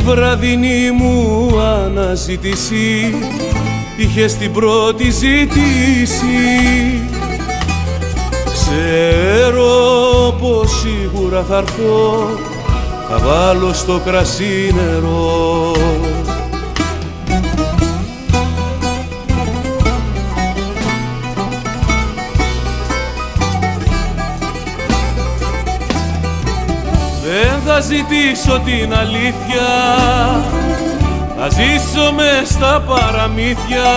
βραδινή μου αναζήτηση είχες την πρώτη ζήτηση. Ξέρω πως σίγουρα θα έρθω, θα βάλω στο κρασί νερό. Δεν θα ζητήσω την αλήθεια, θα ζήσω μες στα παραμύθια.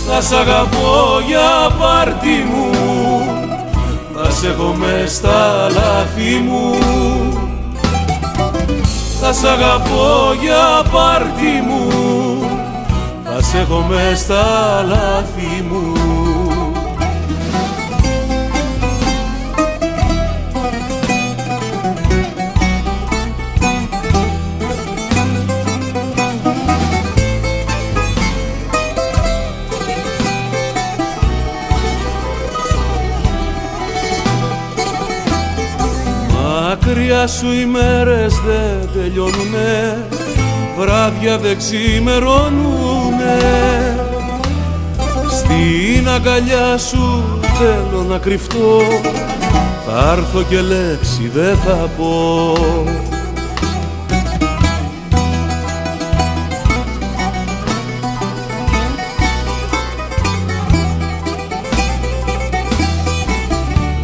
Θα σ' αγαπώ για πάρτι μου, θα σ' έχω μες στα λάθη μου. Θα σ' αγαπώ για πάρτι μου, θα σ' έχω μες στα λάθη μου. Μακριά σου οι μέρες δεν τελειώνουνε, βράδια δεν ξημερώνουνε. Στην αγκαλιά σου θέλω να κρυφτώ, θα έρθω και λέξη δεν θα πω.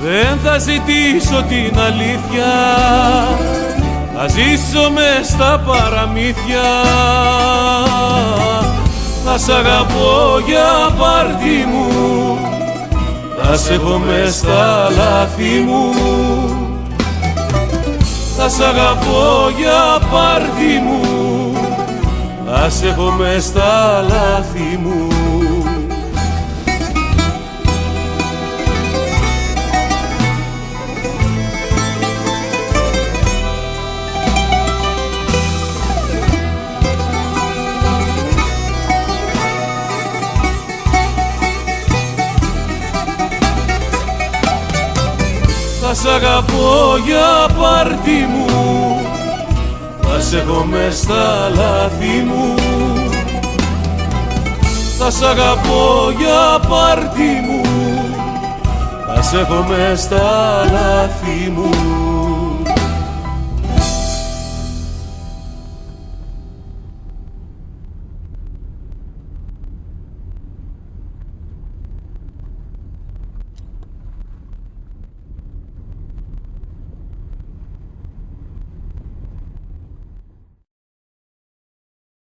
Δεν θα ζητήσω την αλήθεια, θα ζήσω μες στα παραμύθια. Θα σ' αγαπώ για πάρτι μου, θα σ' έχω μες στα λάθη μου. Θα σ' αγαπώ για πάρτι μου, θα σ' έχω μες στα λάθη μου. Θα σ' αγαπώ για πάρτι μου, θα σ' έχω μες στα λάθη μου. Θα σ' αγαπώ για πάρτι μου, θα σ' έχω μες στα λάθη μου.